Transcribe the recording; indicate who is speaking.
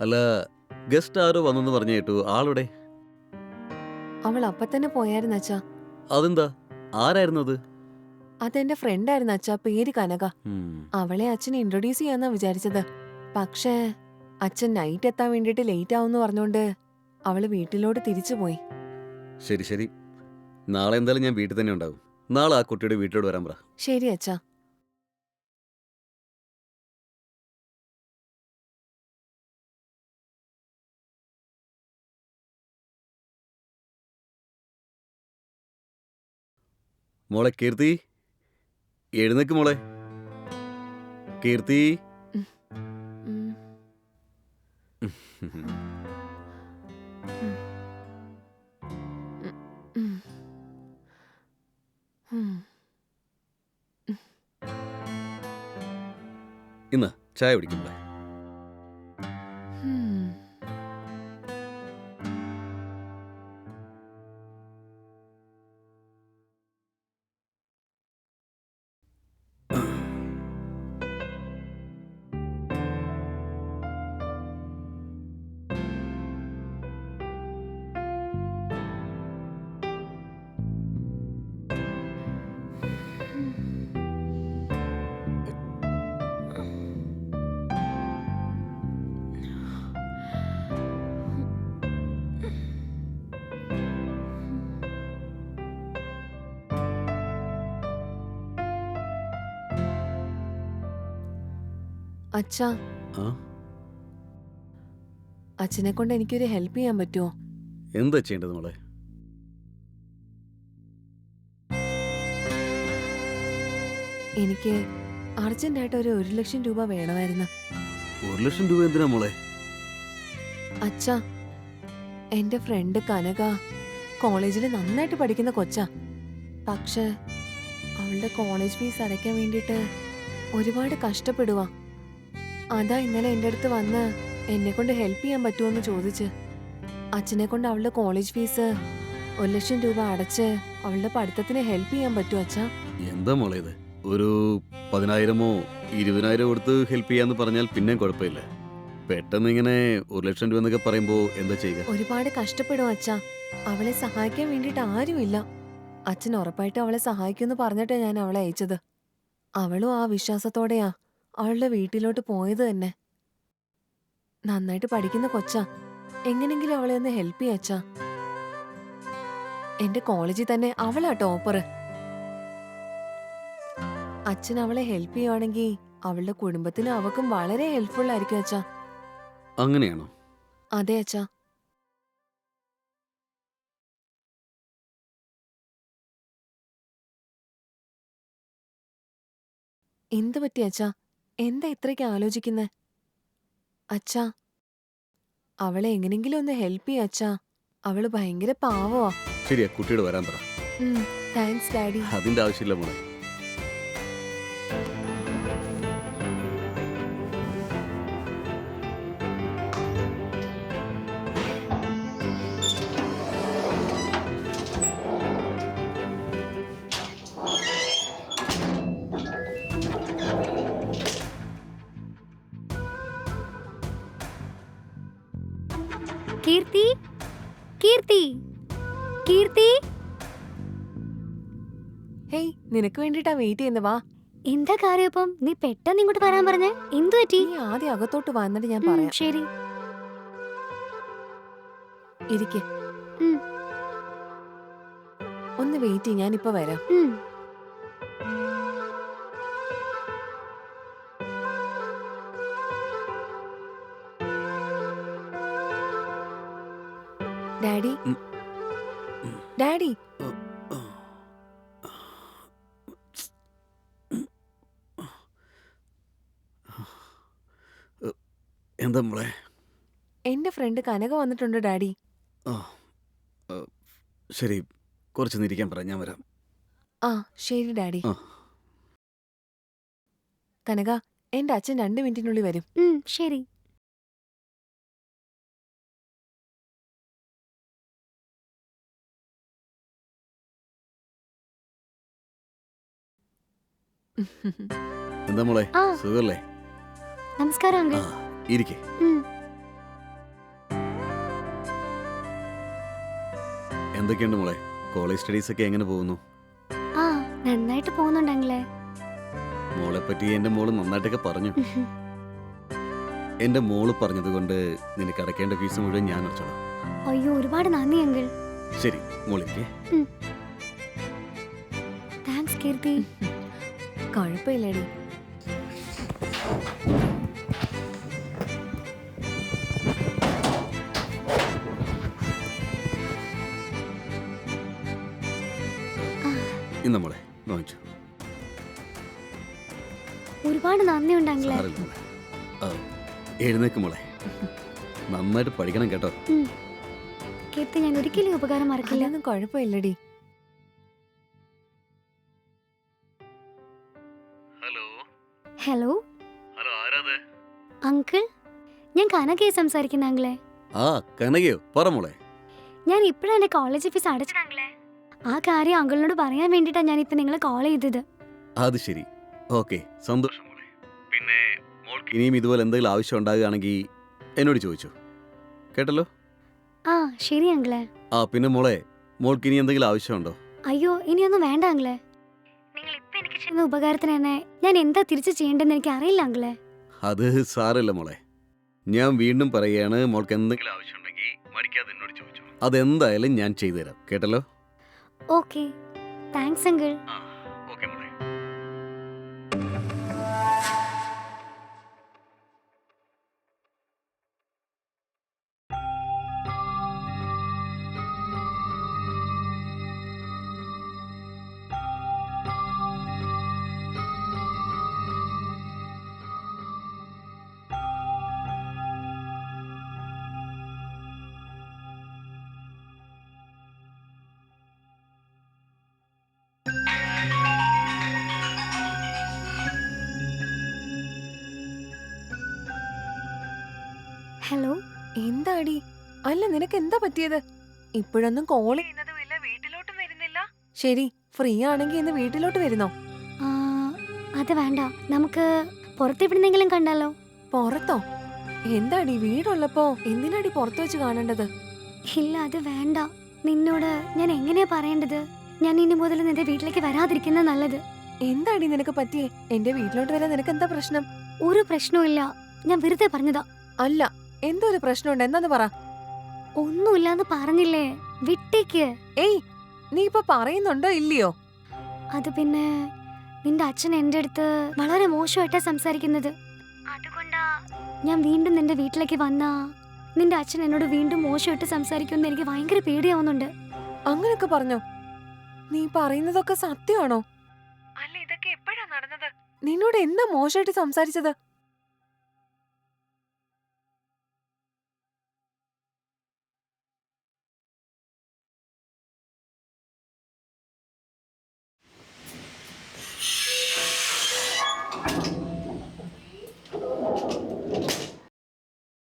Speaker 1: അല്ല, ഗസ്റ്റ് ആരോ വന്നെന്ന് പറഞ്ഞു കേട്ടു. ആളുടെ
Speaker 2: അവൾ അപ്പൊ തന്നെ പോയായിരുന്നു അച്ഛാ.
Speaker 1: അതെന്താ? ആരായിരുന്നു അത്?
Speaker 2: അതെന്റെ ഫ്രണ്ടായിരുന്നു അച്ഛാ, പേര് കനക.
Speaker 1: ഉം,
Speaker 2: അവളെ അച്ഛൻ ഇൻട്രൊഡ്യൂസ് ചെയ്യാന്നാ വിചാരിച്ചത്. പക്ഷേ അച്ഛൻ നൈറ്റ് എത്താൻ വേണ്ടിട്ട് ലേറ്റ് ആവുമെന്ന് പറഞ്ഞോണ്ട് അവള് വീട്ടിലോട്ട് തിരിച്ചു പോയി.
Speaker 1: ശരി ശരി. നാളെ എന്തായാലും ഞാൻ വീട്ടിൽ തന്നെ ഉണ്ടാവും. നാളെ ആ കുട്ടിയുടെ വീട്ടിലോട്ട് വരാൻ പറ.
Speaker 2: ശരി അച്ഛാ.
Speaker 1: മോളെ കീർത്തി, എഴുന്നേക്ക് മോളെ. കീർത്തി.
Speaker 2: ഉം, ഉം, ഉം, ഉം, ഉം.
Speaker 1: ഇന്ന് ചായ കുടിക്കും മോളെ.
Speaker 2: ഉം. അച്ഛാ,
Speaker 1: ആ,
Speaker 2: അച്ഛനെ കൊണ്ട് എനിക്കൊരു ഹെൽപ്പ് ചെയ്യാൻ പറ്റുമോ?
Speaker 1: എന്താ ചെയ്യേണ്ടത് മോളെ?
Speaker 2: എനിക്ക് അർജന്റായിട്ട് ഒരു 1,00,000 രൂപ വേണമായിരുന്നു.
Speaker 1: 1,00,000 രൂപ എന്തിനാ മോളെ?
Speaker 2: അച്ഛാ, എന്റെ ഫ്രണ്ട് കനക കോളേജിൽ നന്നായിട്ട് പഠിക്കുന്ന കൊച്ചാ. പക്ഷേ അവളുടെ കോളേജ് ഫീസ് അടയ്ക്കാൻ വേണ്ടിയിട്ട് ഒരുപാട് കഷ്ടപ്പെടുവാ. അതാ ഇന്നലെ എൻ്റെ അടുത്ത് വന്ന് എന്നെ കൊണ്ട് ഹെൽപ്പ് ചെയ്യാൻ പറ്റുമോന്ന് ചോദിച്ച്. അച്ഛനെ കൊണ്ട് അവളുടെ കോളേജ് ഫീസ് 1,00,000 രൂപ അടച്ച് അവളുടെ പഠിത്തത്തിന് ഹെൽപ്പ് ചെയ്യാൻ പറ്റുമോ അച്ഛാ?
Speaker 1: എന്താ മോളെ ഇത്? ഒരു 10,000-ഓ 20,000 കൊടുത്ത് ഹെൽപ്പ് ചെയ്യാന്ന് പറഞ്ഞാൽ പിന്നെയും കുഴപ്പമില്ല. പെട്ടെന്ന് ഇങ്ങനെ 1,00,000 രൂപ എന്നൊക്കെ പറയുമ്പോ എന്താ ചെയ്യുക?
Speaker 2: ഒരുപാട് കഷ്ടപ്പെടും അച്ഛാ. അവളെ സഹായിക്കാൻ വേണ്ടിയിട്ട് ആരുമില്ല. അച്ഛൻ ഉറപ്പായിട്ടും അവളെ സഹായിക്കുമെന്ന് പറഞ്ഞിട്ടാ ഞാൻ അവളെ അയച്ചത്. അവളും ആ വിശ്വാസത്തോടെയാ അവളുടെ വീട്ടിലോട്ട് പോയത് തന്നെ. നന്നായിട്ട് പഠിക്കുന്ന കൊച്ചാ. എങ്ങനെങ്കിലും അവളെ ഒന്ന് ഹെൽപ്പ് ചെയ്യ അച്ഛാ. എന്റെ കോളേജിൽ തന്നെ അവളാ ടോപ്പർ. അച്ഛൻ അവളെ ഹെൽപ്പ് ചെയ്യുവാണെങ്കിൽ അവളുടെ കുടുംബത്തിനും അവക്കും വളരെ ഹെൽപ്ഫുൾ ആയിരിക്കും അച്ഛാ.
Speaker 1: അങ്ങനെയാണോ?
Speaker 2: അതെ അച്ഛാ. എന്ത് പറ്റി അച്ഛാ? എന്താ ഇത്രയ്ക്ക് ആലോചിക്കുന്നെ? അച്ഛാ, അവളെ എങ്ങനെങ്കിലും ഒന്ന് ഹെൽപ്പ് ചെയ്യ അച്ഛാ. അവള് ഭയങ്കര പാവമാ.
Speaker 1: ശരിയാ, കുട്ടിയോട് വരാൻ പറ.
Speaker 2: Thanks daddy.
Speaker 1: അതിന്റെ ആവശ്യമില്ല മോളെ.
Speaker 3: കീർത്തി, കീർത്തി, കീർത്തി.
Speaker 2: ഹേയ്, നിനക്ക് വേണ്ടിട്ടാ വെയിറ്റ് ചെയ്യുന്ന. വാ.
Speaker 3: എന്താ കാര്യം? ഇപ്പം നീ പെട്ടെന്ന് ഇങ്ങോട്ട് വരാൻ പറഞ്ഞേ, എന്തു പറ്റി?
Speaker 2: നീ ആദ്യം അകത്തോട്ട് വന്നിട്ട് ഞാൻ പറയാം.
Speaker 3: ശരി.
Speaker 2: ഇരിക്കെ.
Speaker 3: ഉം,
Speaker 2: ഒന്ന് വെയിറ്റ് ചെയ്യ, ഞാനിപ്പോ വരാം.
Speaker 3: ഉം.
Speaker 2: ഡാഡി,
Speaker 1: ഉം, ഉം.
Speaker 2: ഡാഡി.
Speaker 1: എന്താ മോളെ?
Speaker 2: എന്റെ ഫ്രണ്ട് കനക വന്നിട്ടുണ്ട് ഡാഡി.
Speaker 1: ആ, ആ, ശരി, കുറച്ച് ഇരിക്കാൻ പറ, ഞാൻ വരാം.
Speaker 2: ആ ശരി ഡാഡി.
Speaker 1: ആ.
Speaker 2: കനക, എന്റെ അച്ഛൻ 2 മിനിറ്റിനുള്ളിൽ വരും.
Speaker 3: ശരി.
Speaker 1: എന്താ മോളെ,
Speaker 3: ആ.
Speaker 1: സുഖല്ലേ?
Speaker 3: നമസ്കാരം
Speaker 1: ആ,
Speaker 3: അങ്കിൾ.
Speaker 1: ഇരിക്കെ.
Speaker 3: ഉം.
Speaker 1: എന്തൊക്കെയുണ്ട് മോളെ? കോളേജ് സ്റ്റഡീസ് ഒക്കെ എങ്ങനെ പോകുന്നു?
Speaker 3: ആ നന്നായിട്ട് പോകുന്നുണ്ടെങ്കിലേ.
Speaker 1: മോളെ പറ്റി എൻ്റെ മോള് നന്നായിട്ടൊക്കെ പറഞ്ഞു. എൻ്റെ മോള് പറഞ്ഞതുകൊണ്ട് നിനക്ക് അടയ്ക്കേണ്ട ഫീസ് മുഴുവൻ ഞാൻ അടച്ചോളാം.
Speaker 3: അയ്യോ ഒരുപാട് നന്ദി അങ്കിൾ.
Speaker 1: ശരി മോളിരിക്കേ.
Speaker 3: താങ്ക്സ് കീർത്തി.
Speaker 2: കുഴപ്പമില്ലടി.
Speaker 1: ഇന്ന മോളെ വാങ്ങിച്ചു.
Speaker 3: ഒരുപാട് നന്ദി ഉണ്ടെങ്കിലേ.
Speaker 1: സാരമില്ല മോളെ. ആ, എഴുന്നേക്ക് മോളെ. നന്നായിട്ട് പഠിക്കണം കേട്ടോ.
Speaker 3: കീർത്തി ഞാൻ ഒരിക്കലും ഈ ഉപകാരം മറക്കില്ല.
Speaker 2: അതൊന്നും കുഴപ്പമില്ലടി.
Speaker 1: ഹലോ
Speaker 3: ഹലോ
Speaker 1: ഹലോ ആരാത്?
Speaker 3: അങ്കിൾ, ഞാൻ കനകയെ സംസാരിക്കുന്ന അങ്കിളെ.
Speaker 1: ആ കനകയോ? പറ മോളെ.
Speaker 3: ഞാൻ ഇപ്പഴാ എന്റെ കോളേജ് ഫീസ് അടച്ചത്. ആ കാര്യം അങ്കിളിനോട് പറയാൻ വേണ്ടിട്ടാ ഞാൻ ഇപ്പൊ നിങ്ങളെ കോൾ ചെയ്തത്.
Speaker 1: അത് ശരി. ഓക്കെ, സന്തോഷം മോളെ. പിന്നെ മോൾക്ക് ഇനിയും ഇതുപോലെ എന്തെങ്കിലും ആവശ്യം ഉണ്ടാകുകയാണെങ്കിൽ എന്നോട് ചോദിച്ചു കേട്ടല്ലോ.
Speaker 3: ആ ശരി അങ്കിളെ.
Speaker 1: ആ പിന്നെ മോളെ, മോൾക്ക് ഇനി എന്തെങ്കിലും ആവശ്യമുണ്ടോ?
Speaker 3: അയ്യോ ഇനിയൊന്നും വേണ്ട അങ്കിളെ. നിങ്ങൾ ഇപ്പൊ എനിക്ക് ചെയ്യുന്ന ഉപകാരത്തിന് തന്നെ ഞാൻ എന്താ തിരിച്ചു ചെയ്യേണ്ടെന്ന് എനിക്ക് അറിയില്ല അങ്കിളെ.
Speaker 1: അത് സാരമില്ല മോളെ. ഞാൻ വീണ്ടും പറയുകയാണ്, മോൾക്ക് എന്തെങ്കിലും ആവശ്യമുണ്ടെങ്കിൽ മടിക്കാതെ എന്നോട് ചോദിച്ചു. അതെന്തായാലും ഞാൻ ചെയ്തു തരാം കേട്ടല്ലോ.
Speaker 3: Okay thanks uncle.
Speaker 1: ഓക്കെ മോളെ.
Speaker 3: ഹലോ.
Speaker 2: എന്താടി? അല്ല നിനക്ക് എന്താ പറ്റിയത്? ഇപ്പോഴൊന്നും കോൾ ചെയ്യുന്നതുമില്ല, വീട്ടിലോട്ടും വരുന്നില്ല. ശരി, ഫ്രീ ആണെങ്കിൽ ഇന്ന് വീട്ടിലോട്ട് വരുന്നോ?
Speaker 3: ആ, അത് വേണ്ട, നമുക്ക് പുറത്തെവിടുന്നെങ്കിലും കണ്ടാലോ?
Speaker 2: പുറത്തോ? എന്താടി വീടുള്ളപ്പോ എന്തിനാടി പുറത്തു വെച്ച് കാണേണ്ടത്?
Speaker 3: ഇല്ല അത് വേണ്ട. നിന്നോട് ഞാൻ എങ്ങനെയാ പറയേണ്ടത്? ഞാൻ ഇനി മുതൽ നിന്റെ വീട്ടിലേക്ക് വരാതിരിക്കുന്ന നല്ലത്.
Speaker 2: എന്താടി നിനക്ക് പറ്റിയേ? എന്റെ വീട്ടിലോട്ട് വരാൻ നിനക്ക് എന്താ പ്രശ്നം?
Speaker 3: ഒരു പ്രശ്നവും ഞാൻ വെറുതെ പറഞ്ഞതാ.
Speaker 2: അല്ല, എന്തോ ഒരു പ്രശ്നമുണ്ട്, എന്താന്ന് പറ.
Speaker 3: ഒന്നുമില്ലാന്ന് പറഞ്ഞില്ലേ, വിട്ടേക്ക്.
Speaker 2: ഏയ്, നീ ഇപ്പൊ പറയുന്നുണ്ടോ ഇല്ലയോ?
Speaker 3: അത് പിന്നെ നിന്റെ അച്ഛൻ എന്റെ അടുത്ത് വളരെ മോശമായിട്ടാ സംസാരിക്കുന്നത്. അതുകൊണ്ടാ ഞാൻ വീണ്ടും നിന്റെ വീട്ടിലേക്ക് വന്നാ നിന്റെ അച്ഛൻ എന്നോട് വീണ്ടും മോശമായിട്ട് സംസാരിക്കുമെന്ന് എനിക്ക് ഭയങ്കര പേടിയാവുന്നുണ്ട്.
Speaker 2: അങ്ങനൊക്കെ പറഞ്ഞോ? നീ പറയുന്നതൊക്കെ സത്യമാണോ? അല്ല, ഇതൊക്കെ എപ്പോഴാ നടന്നത്? നിന്നോട് എന്താ മോശമായിട്ട് സംസാരിച്ചത്?